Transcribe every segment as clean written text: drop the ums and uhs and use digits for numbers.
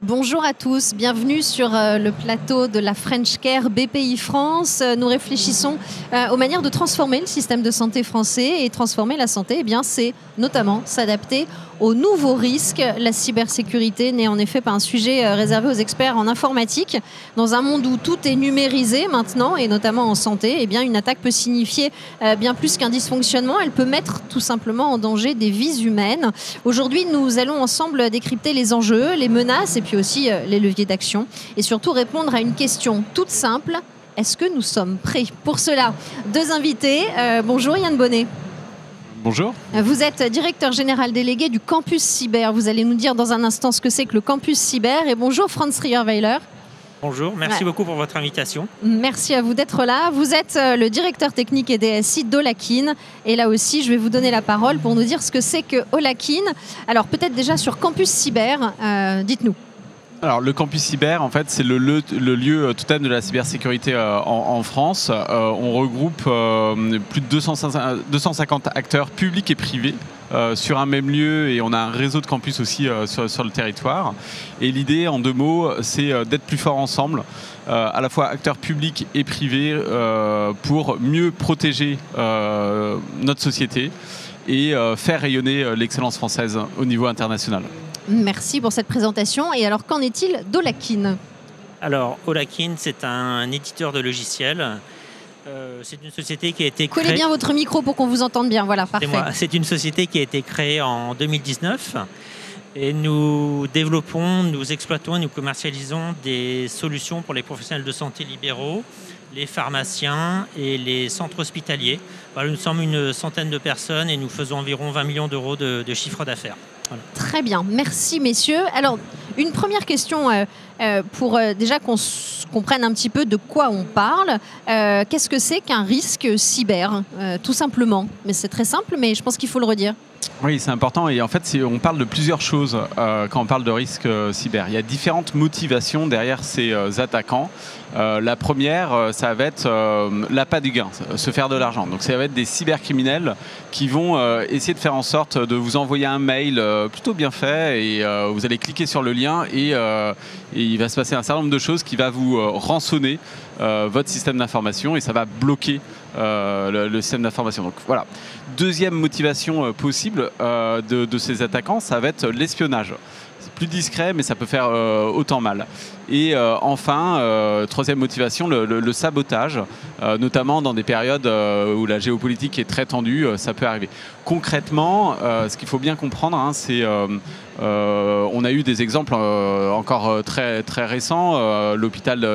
Bonjour à tous, bienvenue sur le plateau de la French Care BPI France. Nous réfléchissons aux manières de transformer le système de santé français et transformer la santé, eh bien, c'est notamment s'adapter aux nouveaux risques. La cybersécurité n'est en effet pas un sujet réservé aux experts en informatique. Dans un monde où tout est numérisé maintenant, et notamment en santé, eh bien, une attaque peut signifier bien plus qu'un dysfonctionnement. Elle peut mettre tout simplement en danger des vies humaines. Aujourd'hui, nous allons ensemble décrypter les enjeux, les menaces et puis aussi les leviers d'action. Et surtout répondre à une question toute simple. Est-ce que nous sommes prêts? Pour cela, deux invités. Bonjour Yann Bonnet. Bonjour. Vous êtes directeur général délégué du Campus Cyber. Vous allez nous dire dans un instant ce que c'est que le Campus Cyber. Et bonjour Franz Rierweiler. Bonjour, merci beaucoup pour votre invitation. Merci à vous d'être là. Vous êtes le directeur technique et DSI d'Olakin. Et là aussi, je vais vous donner la parole pour nous dire ce que c'est que Olakin. Alors peut-être déjà sur Campus Cyber, dites-nous. Alors le Campus Cyber, en fait, c'est le lieu totem de la cybersécurité en France. On regroupe plus de 250 acteurs publics et privés sur un même lieu, et on a un réseau de campus aussi sur le territoire. Et l'idée, en deux mots, c'est d'être plus forts ensemble, à la fois acteurs publics et privés, pour mieux protéger notre société et faire rayonner l'excellence française au niveau international. Merci pour cette présentation. Et alors, qu'en est-il d'Olakin? Alors, Olakin, c'est un éditeur de logiciels. C'est une société qui a été créée... Collez bien votre micro pour qu'on vous entende bien. Voilà, parfait. C'est une société qui a été créée en 2019. Et nous développons, nous exploitons et nous commercialisons des solutions pour les professionnels de santé libéraux, les pharmaciens et les centres hospitaliers. Voilà, nous sommes une centaine de personnes et nous faisons environ 20 millions d'euros de chiffre d'affaires. Voilà. Très bien, merci messieurs. Alors, une première question pour déjà qu'on comprenne un petit peu de quoi on parle. Qu'est-ce que c'est qu'un risque cyber, tout simplement? Mais c'est très simple, mais je pense qu'il faut le redire. Oui, c'est important, et en fait, on parle de plusieurs choses quand on parle de risque cyber. Il y a différentes motivations derrière ces attaquants. La première, ça va être l'appât du gain, se faire de l'argent. Donc ça va être des cybercriminels qui vont essayer de faire en sorte de vous envoyer un mail plutôt bien fait, et vous allez cliquer sur le lien et il va se passer un certain nombre de choses qui va vous rançonner votre système d'information, et ça va bloquer le système d'information. Donc voilà. Deuxième motivation possible de ces attaquants, ça va être l'espionnage. C'est plus discret, mais ça peut faire autant mal. Et enfin, troisième motivation, le sabotage, notamment dans des périodes où la géopolitique est très tendue, ça peut arriver. Concrètement, ce qu'il faut bien comprendre, hein, c'est on a eu des exemples encore très récents. L'hôpital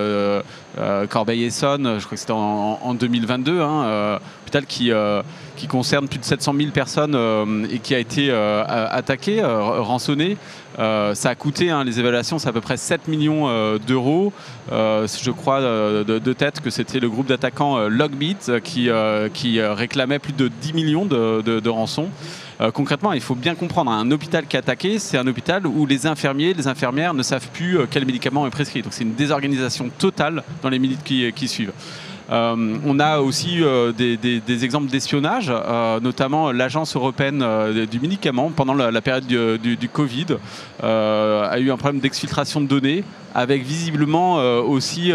Corbeil-Essonnes, je crois que c'était en 2022, hein, hôpital qui concerne plus de 700 000 personnes et qui a été attaqué, rançonné. Ça a coûté, hein, les évaluations, c'est à peu près 7 millions d'euros. Je crois de tête que c'était le groupe d'attaquants Logbit qui réclamait plus de 10 millions de rançon. Concrètement, il faut bien comprendre, un hôpital qui est attaqué, c'est un hôpital où les infirmiers, les infirmières ne savent plus quel médicament est prescrit. Donc c'est une désorganisation totale dans les minutes qui suivent. On a aussi des exemples d'espionnage, notamment l'Agence européenne du médicament, pendant la période du Covid, a eu un problème d'exfiltration de données, avec visiblement aussi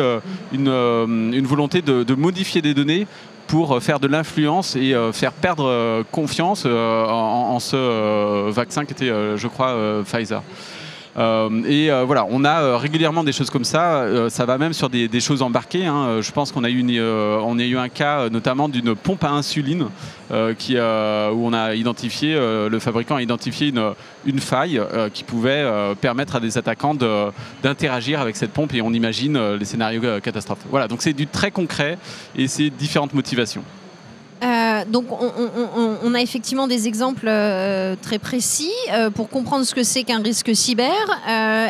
une volonté de modifier des données pour faire de l'influence et faire perdre confiance en ce vaccin qui était, je crois, Pfizer. Voilà, on a régulièrement des choses comme ça. Ça va même sur des choses embarquées, hein. Je pense qu'on a eu un cas notamment d'une pompe à insuline où on a identifié, le fabricant a identifié une faille qui pouvait permettre à des attaquants d'interagir avec cette pompe, et on imagine les scénarios catastrophes. Voilà, donc c'est du très concret et c'est différentes motivations. Donc on a effectivement des exemples très précis pour comprendre ce que c'est qu'un risque cyber.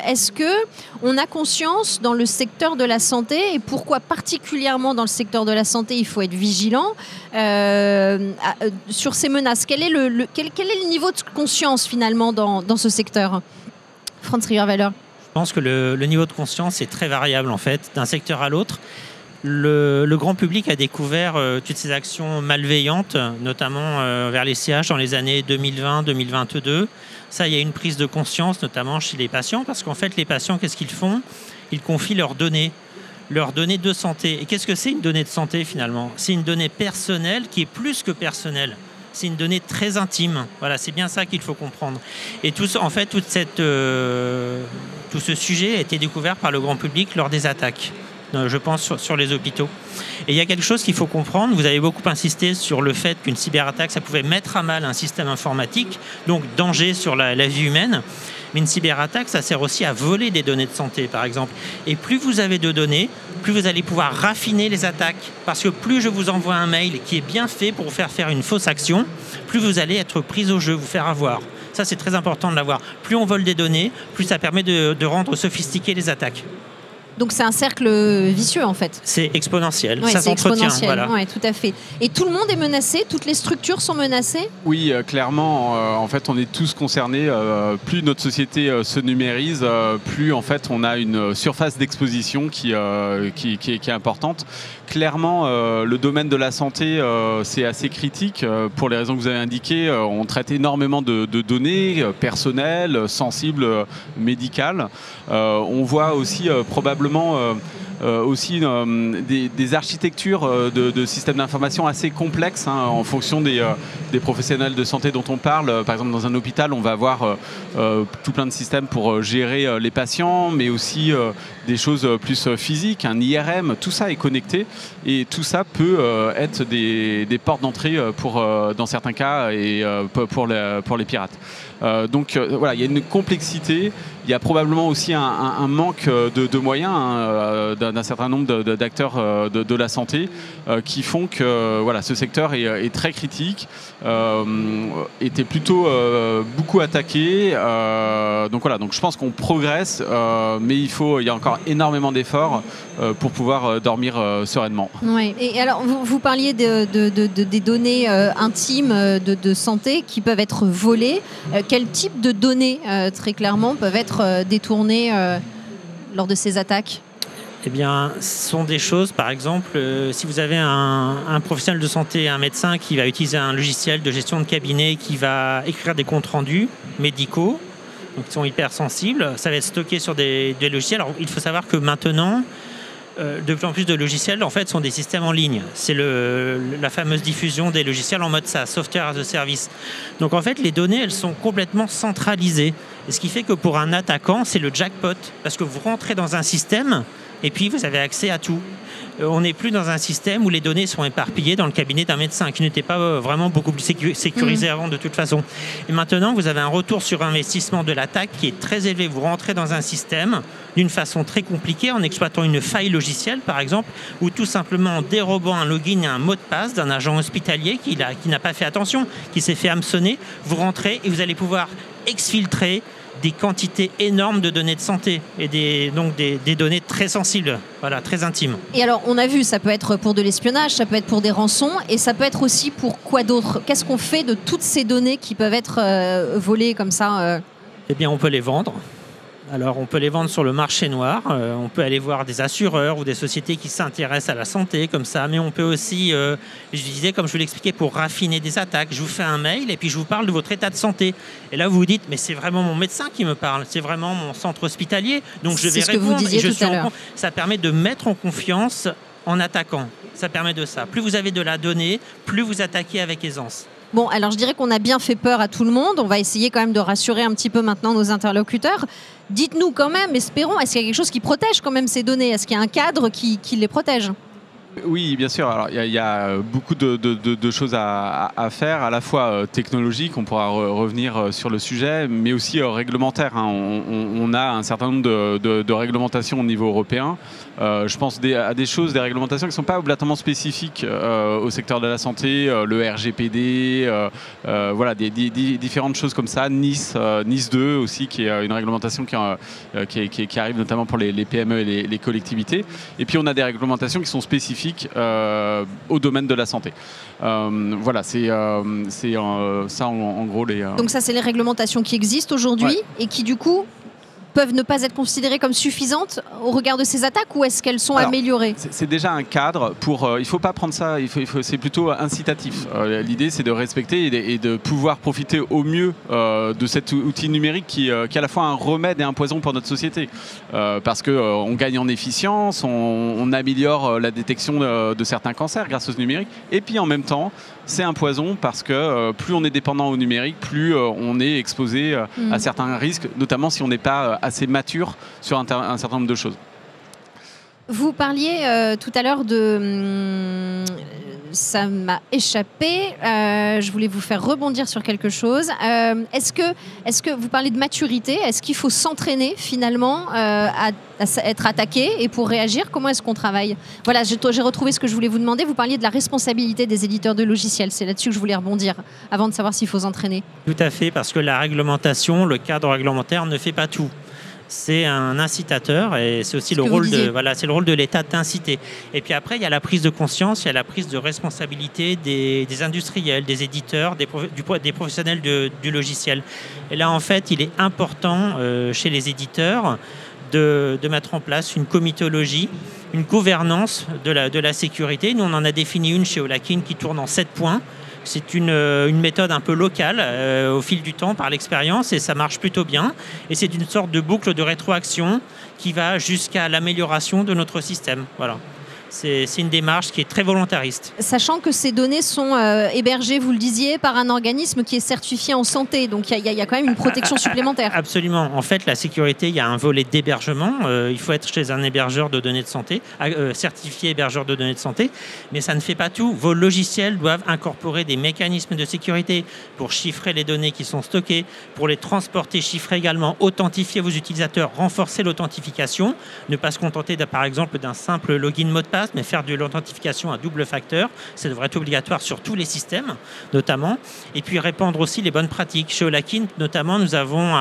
Est-ce qu'on a conscience dans le secteur de la santé, et pourquoi particulièrement dans le secteur de la santé il faut être vigilant sur ces menaces? Quel est le niveau de conscience finalement dans ce secteur? Franz Rierweiler. Je pense que le niveau de conscience est très variable en fait, d'un secteur à l'autre. Le grand public a découvert toutes ces actions malveillantes, notamment vers les CH dans les années 2020-2022. Ça, il y a une prise de conscience, notamment chez les patients, parce qu'en fait, les patients, qu'est-ce qu'ils font? Ils confient leurs données de santé. Et qu'est-ce que c'est une donnée de santé, finalement? C'est une donnée personnelle qui est plus que personnelle. C'est une donnée très intime. Voilà, c'est bien ça qu'il faut comprendre. Et tout ce sujet a été découvert par le grand public lors des attaques, je pense, sur les hôpitaux. Et il y a quelque chose qu'il faut comprendre. Vous avez beaucoup insisté sur le fait qu'une cyberattaque, ça pouvait mettre à mal un système informatique, donc danger sur la vie humaine. Mais une cyberattaque, ça sert aussi à voler des données de santé, par exemple. Et plus vous avez de données, plus vous allez pouvoir raffiner les attaques. Parce que plus je vous envoie un mail qui est bien fait pour vous faire une fausse action, plus vous allez être pris au jeu, vous faire avoir. Ça, c'est très important de l'avoir. Plus on vole des données, plus ça permet de rendre sophistiquées les attaques. Donc c'est un cercle vicieux en fait. C'est exponentiel, ouais, ça s'entretient. Voilà. Oui, tout à fait. Et tout le monde est menacé? Toutes les structures sont menacées? Oui, clairement. En fait, on est tous concernés. Plus notre société se numérise, plus en fait on a une surface d'exposition qui est importante. Clairement, le domaine de la santé, c'est assez critique. Pour les raisons que vous avez indiquées, on traite énormément de données personnelles, sensibles, médicales. On voit aussi probablement aussi des architectures de systèmes d'information assez complexes en fonction des professionnels de santé dont on parle. Par exemple, dans un hôpital, on va avoir tout plein de systèmes pour gérer les patients, mais aussi des choses plus physiques, un IRM, tout ça est connecté et tout ça peut être des portes d'entrée dans certains cas et pour les pirates. Donc voilà, il y a une complexité, il y a probablement aussi un manque de moyens d'un certain nombre d'acteurs de la santé qui font que voilà, ce secteur est très critique, était plutôt beaucoup attaqué. Donc voilà, donc je pense qu'on progresse, mais il y a encore énormément d'efforts pour pouvoir dormir sereinement. Oui. Et alors, vous parliez des données intimes de santé qui peuvent être volées. Quel type de données, très clairement, peuvent être détournées lors de ces attaques? Eh bien, ce sont des choses, par exemple, si vous avez un professionnel de santé, un médecin qui va utiliser un logiciel de gestion de cabinet qui va écrire des comptes rendus médicaux, donc qui sont hyper sensibles, ça va être stocké sur des logiciels. Alors, il faut savoir que maintenant, de plus en plus de logiciels en fait sont des systèmes en ligne. C'est la fameuse diffusion des logiciels en mode SaaS, Software as a Service. Donc en fait, les données, elles sont complètement centralisées. Et ce qui fait que pour un attaquant, c'est le jackpot. Parce que vous rentrez dans un système et puis vous avez accès à tout. On n'est plus dans un système où les données sont éparpillées dans le cabinet d'un médecin, qui n'était pas vraiment beaucoup plus sécurisé avant de toute façon. Et maintenant, vous avez un retour sur investissement de l'attaque qui est très élevé. Vous rentrez dans un système d'une façon très compliquée en exploitant une faille logicielle, par exemple, ou tout simplement en dérobant un login et un mot de passe d'un agent hospitalier qui n'a pas fait attention, qui s'est fait hameçonner. Vous rentrez et vous allez pouvoir exfiltrer des quantités énormes de données de santé et donc des données très sensibles, voilà, très intimes. Et alors, on a vu, ça peut être pour de l'espionnage, ça peut être pour des rançons, et ça peut être aussi pour quoi d'autre? Qu'est-ce qu'on fait de toutes ces données qui peuvent être volées comme ça Eh bien, on peut les vendre. Alors, on peut les vendre sur le marché noir. On peut aller voir des assureurs ou des sociétés qui s'intéressent à la santé, comme ça. Mais on peut aussi, je disais, comme je vous l'expliquais, pour raffiner des attaques. Je vous fais un mail et puis je vous parle de votre état de santé. Et là, vous vous dites, mais c'est vraiment mon médecin qui me parle. C'est vraiment mon centre hospitalier. Donc, je vais répondre. C'est ce que vous disiez tout à l'heure. Ça permet de mettre en confiance en attaquant. Ça permet de ça. Plus vous avez de la donnée, plus vous attaquez avec aisance. Bon, alors je dirais qu'on a bien fait peur à tout le monde. On va essayer quand même de rassurer un petit peu maintenant nos interlocuteurs. Dites-nous quand même, espérons, est-ce qu'il y a quelque chose qui protège quand même ces données? Est-ce qu'il y a un cadre qui les protège? Oui, bien sûr. Alors, il y a beaucoup de choses à faire, à la fois technologiques, on pourra revenir sur le sujet, mais aussi réglementaires. On a un certain nombre de réglementations au niveau européen. Je pense à des réglementations qui ne sont pas obligatoirement spécifiques au secteur de la santé, le RGPD, voilà, des différentes choses comme ça. NIS 2 aussi, qui est une réglementation qui arrive notamment pour les PME et les collectivités. Et puis, on a des réglementations qui sont spécifiques au domaine de la santé. Voilà, c'est ça en gros les... Donc ça, c'est les réglementations qui existent aujourd'hui et qui du coup peuvent ne pas être considérées comme suffisantes au regard de ces attaques, ou est-ce qu'elles sont améliorées? C'est déjà un cadre pour. Il ne faut pas prendre ça. C'est plutôt incitatif. L'idée, c'est de respecter et de pouvoir profiter au mieux de cet outil numérique qui est à la fois un remède et un poison pour notre société, parce que on gagne en efficience, on améliore la détection de certains cancers grâce au numérique, et puis en même temps, c'est un poison parce que plus on est dépendant au numérique, plus on est exposé à certains risques, notamment si on n'est pas assez mature sur un certain nombre de choses. Vous parliez tout à l'heure de... ça m'a échappé. Je voulais vous faire rebondir sur quelque chose. Est-ce que vous parlez de maturité? Est-ce qu'il faut s'entraîner finalement à être attaqué? Et pour réagir, comment est-ce qu'on travaille? Voilà, j'ai retrouvé ce que je voulais vous demander. Vous parliez de la responsabilité des éditeurs de logiciels. C'est là-dessus que je voulais rebondir avant de savoir s'il faut s'entraîner. Tout à fait, parce que la réglementation, le cadre réglementaire ne fait pas tout. C'est un incitateur et c'est aussi le rôle de l'État d'inciter. Et puis après, il y a la prise de conscience, il y a la prise de responsabilité des industriels, des éditeurs, des professionnels du logiciel. Et là, en fait, il est important chez les éditeurs de mettre en place une comitologie, une gouvernance de la sécurité. Nous, on en a défini une chez Olakin qui tourne en 7 points. C'est une méthode un peu locale au fil du temps par l'expérience et ça marche plutôt bien. Et c'est une sorte de boucle de rétroaction qui va jusqu'à l'amélioration de notre système. Voilà. C'est une démarche qui est très volontariste. Sachant que ces données sont hébergées, vous le disiez, par un organisme qui est certifié en santé. Donc il y a quand même une protection supplémentaire. Absolument. En fait, la sécurité, il y a un volet d'hébergement. Il faut être chez un hébergeur de données de santé, certifié hébergeur de données de santé. Mais ça ne fait pas tout. Vos logiciels doivent incorporer des mécanismes de sécurité pour chiffrer les données qui sont stockées, pour les transporter, chiffrer également, authentifier vos utilisateurs, renforcer l'authentification, ne pas se contenter par exemple d'un simple login mot de passe, mais faire de l'authentification à double facteur. Ça devrait être obligatoire sur tous les systèmes, notamment. Et puis répandre aussi les bonnes pratiques. Chez Olakin, notamment, nous avons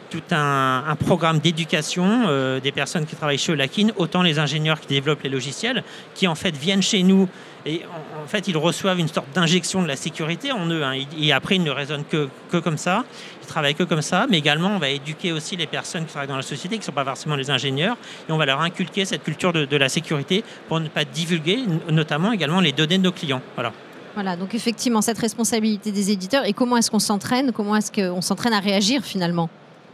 tout un programme d'éducation des personnes qui travaillent chez Olakin, autant les ingénieurs qui développent les logiciels, qui en fait viennent chez nous et en fait ils reçoivent une sorte d'injection de la sécurité en eux. Et après ils ne raisonnent que comme ça, ils travaillent que comme ça, mais également on va éduquer aussi les personnes qui travaillent dans la société, qui ne sont pas forcément les ingénieurs, et on va leur inculquer cette culture de la sécurité pour ne pas divulguer, notamment également les données de nos clients. Voilà, donc effectivement cette responsabilité des éditeurs. Et comment est-ce qu'on s'entraîne? Comment est-ce qu'on s'entraîne à réagir finalement?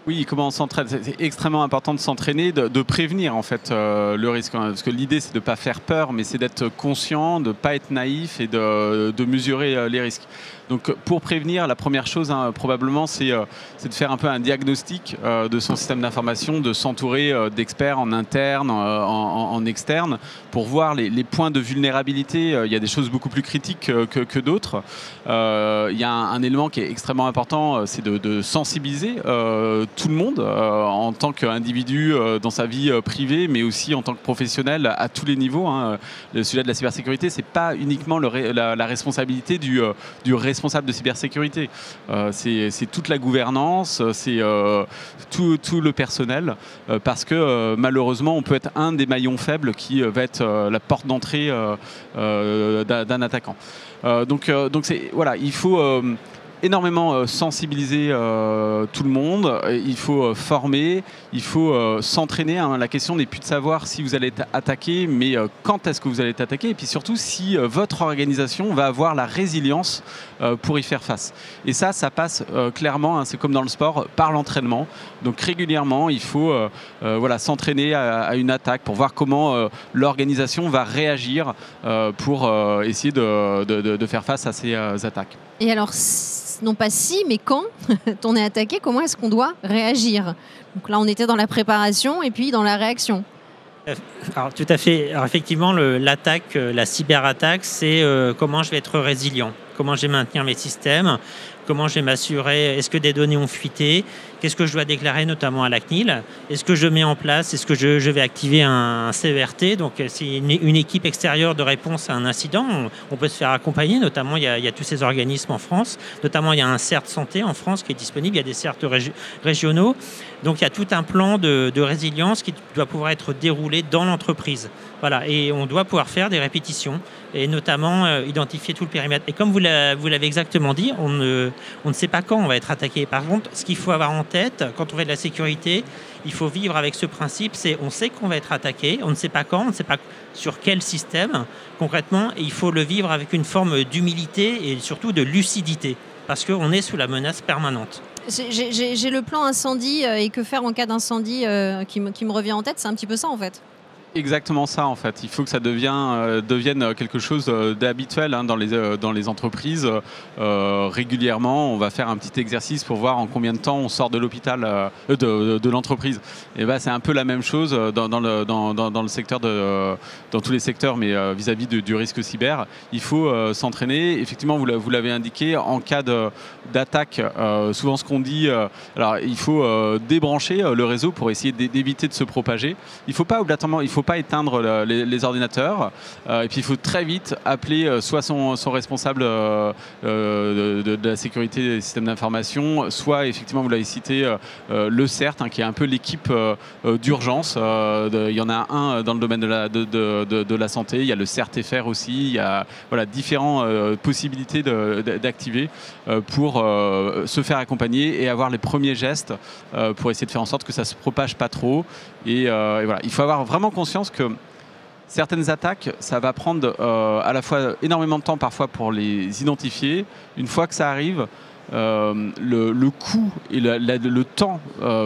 Oui, comment on s'entraîne? C'est extrêmement important de s'entraîner, de prévenir en fait le risque. Parce que l'idée, c'est de ne pas faire peur, mais c'est d'être conscient, de ne pas être naïf et de mesurer les risques. Donc pour prévenir, la première chose probablement, c'est de faire un peu un diagnostic de son système d'information, de s'entourer d'experts en interne, en externe, pour voir les points de vulnérabilité. Il y a des choses beaucoup plus critiques que d'autres. Il y a un élément qui est extrêmement important, c'est de sensibiliser tout le monde en tant qu'individu dans sa vie privée, mais aussi en tant que professionnel à tous les niveaux. Le sujet de la cybersécurité, c'est pas uniquement la responsabilité du responsable de cybersécurité. C'est toute la gouvernance, c'est tout le personnel, parce que malheureusement, on peut être un des maillons faibles qui va être la porte d'entrée d'un attaquant. Donc voilà, il faut énormément sensibiliser tout le monde, il faut former, il faut s'entraîner. La question n'est plus de savoir si vous allez être attaqué, mais quand est-ce que vous allez être attaqué, et puis surtout si votre organisation va avoir la résilience pour y faire face. Et ça passe clairement, c'est comme dans le sport, par l'entraînement. Donc régulièrement, il faut s'entraîner à une attaque pour voir comment l'organisation va réagir pour essayer de faire face à ces attaques. Et alors, non pas si, mais quand on est attaqué, comment est-ce qu'on doit réagir? Donc là, on était dans la préparation et puis dans la réaction. Alors, tout à fait. Alors, effectivement, l'attaque, la cyberattaque, c'est comment je vais être résilient, comment je vais maintenir mes systèmes, comment je vais m'assurer, est-ce que des données ont fuité, qu'est-ce que je dois déclarer notamment à la CNIL, est-ce que je mets en place, est-ce que je vais activer un CERT, donc c'est une équipe extérieure de réponse à un incident, on peut se faire accompagner, notamment il y a tous ces organismes en France, notamment il y a un CERT santé en France qui est disponible, il y a des CERT régionaux, donc il y a tout un plan de résilience qui doit pouvoir être déroulé dans l'entreprise. Voilà, et on doit pouvoir faire des répétitions et notamment identifier tout le périmètre. Et comme vous l'avez exactement dit, on ne sait pas quand on va être attaqué. Par contre, ce qu'il faut avoir en tête, quand on fait de la sécurité, il faut vivre avec ce principe, c'est on sait qu'on va être attaqué, on ne sait pas quand, on ne sait pas sur quel système concrètement, et il faut le vivre avec une forme d'humilité et surtout de lucidité, parce qu'on est sous la menace permanente. J'ai le plan incendie et que faire en cas d'incendie qui me revient en tête, c'est un petit peu ça en fait. Exactement ça en fait. Il faut que ça devienne quelque chose d'habituel dans les entreprises. Régulièrement, on va faire un petit exercice pour voir en combien de temps on sort de l'hôpital, de l'entreprise. Et ben, c'est un peu la même chose dans le secteur dans tous les secteurs, mais vis-à-vis du risque cyber. Il faut s'entraîner. Effectivement, vous l'avez indiqué, en cas d'attaque, souvent ce qu'on dit, alors il faut débrancher le réseau pour essayer d'éviter de se propager. Il faut pas obligatoirement, il faut pas éteindre les ordinateurs, et puis il faut très vite appeler soit son responsable de la sécurité des systèmes d'information, soit effectivement, vous l'avez cité, le CERT, qui est un peu l'équipe d'urgence. Il y en a un dans le domaine de la santé, il y a le CERT-FR aussi, il y a différentes possibilités d'activer pour se faire accompagner et avoir les premiers gestes pour essayer de faire en sorte que ça ne se propage pas trop. Et voilà, il faut avoir vraiment conscience que certaines attaques, ça va prendre à la fois énormément de temps parfois pour les identifier. Une fois que ça arrive, le coût et le temps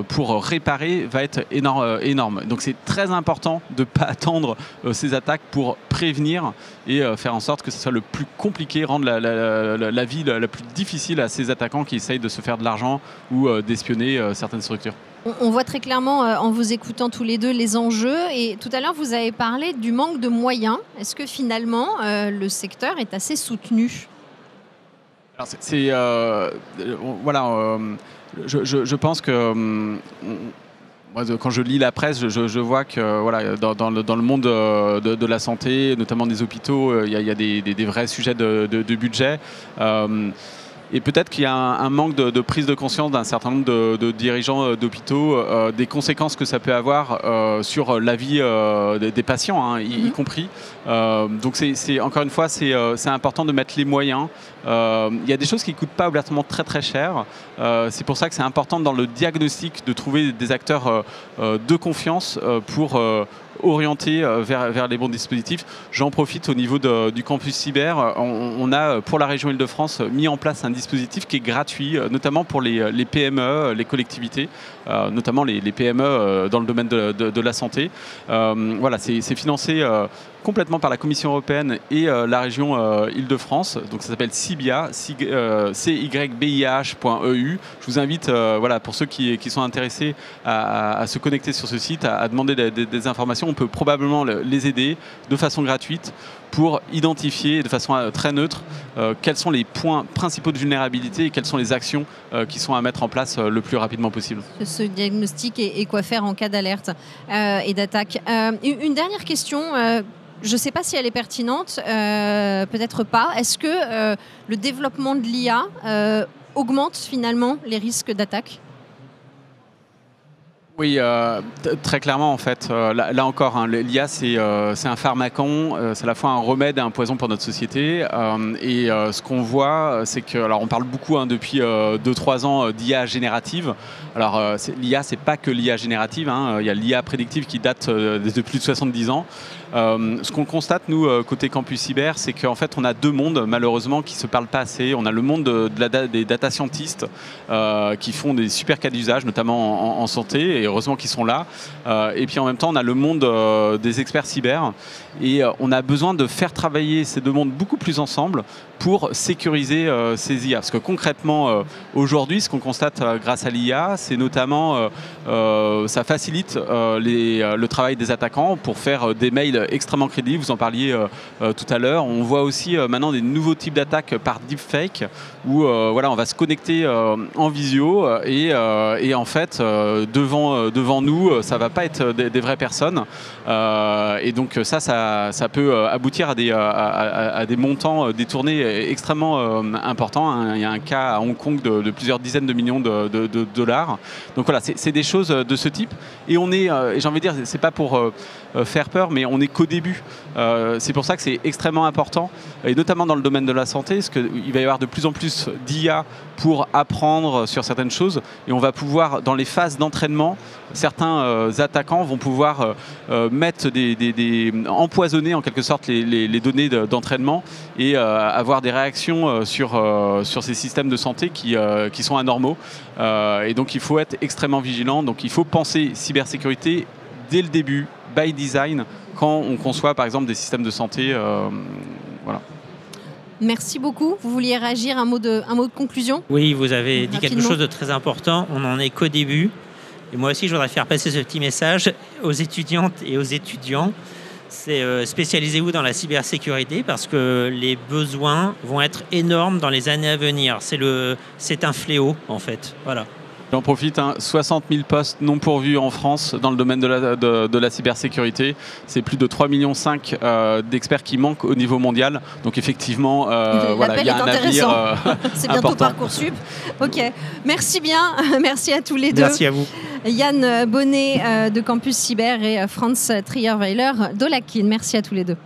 pour réparer va être énorme. Donc c'est très important de ne pas attendre ces attaques pour prévenir et faire en sorte que ce soit le plus compliqué, rendre la vie la plus difficile à ces attaquants qui essayent de se faire de l'argent ou d'espionner certaines structures. On voit très clairement, en vous écoutant tous les deux, les enjeux. Et tout à l'heure, vous avez parlé du manque de moyens. Est-ce que finalement, le secteur est assez soutenu ? Alors je pense que moi, quand je lis la presse, je vois que dans le monde de la santé, notamment des hôpitaux, il y a des vrais sujets de budget. Et peut-être qu'il y a un manque de prise de conscience d'un certain nombre de dirigeants d'hôpitaux, des conséquences que ça peut avoir sur la vie des patients, y compris. Donc encore une fois, c'est important de mettre les moyens. Il y a des choses qui ne coûtent pas obligatoirement très très cher. C'est pour ça que c'est important dans le diagnostic de trouver des acteurs de confiance pour orienter vers les bons dispositifs. J'en profite au niveau du campus cyber. On a, pour la région Île-de-France, mis en place un dispositif qui est gratuit, notamment pour les PME, les collectivités, notamment les PME dans le domaine de la santé. C'est financé complètement par la Commission européenne et la région Île-de-France. Donc ça s'appelle CYBIA, cybih.eu. Je vous invite, pour ceux qui sont intéressés à se connecter sur ce site, à demander des informations. On peut probablement les aider de façon gratuite pour identifier de façon très neutre quels sont les points principaux de vulnérabilité et quelles sont les actions qui sont à mettre en place le plus rapidement possible. Ce diagnostic et quoi faire en cas d'alerte et d'attaque. Une dernière question. Je ne sais pas si elle est pertinente, peut-être pas. Est-ce que le développement de l'IA augmente finalement les risques d'attaque ? Oui, très clairement en fait. Là encore, l'IA c'est un pharmacon, c'est à la fois un remède et un poison pour notre société. Et ce qu'on voit, c'est que, alors on parle beaucoup depuis 2-3 ans d'IA générative. Alors l'IA, c'est pas que l'IA générative, il y a l'IA prédictive qui date de plus de 70 ans. Ce qu'on constate, nous, côté Campus Cyber, c'est qu'en fait, on a deux mondes, malheureusement, qui ne se parlent pas assez. On a le monde des data scientists qui font des super cas d'usage, notamment en santé, et heureusement qu'ils sont là. Et puis en même temps, on a le monde des experts cyber. Et on a besoin de faire travailler ces deux mondes beaucoup plus ensemble pour sécuriser ces IA. Parce que concrètement, aujourd'hui, ce qu'on constate grâce à l'IA, c'est notamment ça facilite le travail des attaquants pour faire des mails extrêmement crédibles. Vous en parliez tout à l'heure. On voit aussi maintenant des nouveaux types d'attaques par deepfake où on va se connecter en visio et en fait, devant nous, ça ne va pas être des vraies personnes. Et donc ça peut aboutir à des montants détournés extrêmement importants. Il y a un cas à Hong Kong de plusieurs dizaines de millions de dollars. Donc voilà, c'est des choses de ce type. Et on est, et j'ai envie de dire, c'est pas pour faire peur, mais on est qu'au début. C'est pour ça que c'est extrêmement important, et notamment dans le domaine de la santé, parce qu'il va y avoir de plus en plus d'IA pour apprendre sur certaines choses, et on va pouvoir, dans les phases d'entraînement, certains attaquants vont pouvoir mettre empoisonner en quelque sorte les données d'entraînement et avoir des réactions sur ces systèmes de santé qui sont anormaux. Et donc il faut être extrêmement vigilant. Donc il faut penser cybersécurité dès le début, by design, quand on conçoit par exemple des systèmes de santé. Voilà. Merci beaucoup. Vous vouliez réagir, un mot de conclusion? Oui, vous avez dit quelque Rapidement. chose de très important. On n'en est qu'au début. Et moi aussi, je voudrais faire passer ce petit message aux étudiantes et aux étudiants. C'est spécialisez-vous dans la cybersécurité parce que les besoins vont être énormes dans les années à venir. C'est un fléau, en fait. Voilà. J'en profite, 60 000 postes non pourvus en France dans le domaine de la cybersécurité. C'est plus de 3,5 millions d'experts qui manquent au niveau mondial. Donc effectivement, voilà, il y a un avenir C'est bientôt important. Parcoursup. Ok, merci bien. Merci à tous les deux. Merci à vous. Yann Bonnet de Campus Cyber et Franz Trierweiler d'Olakin. Merci à tous les deux.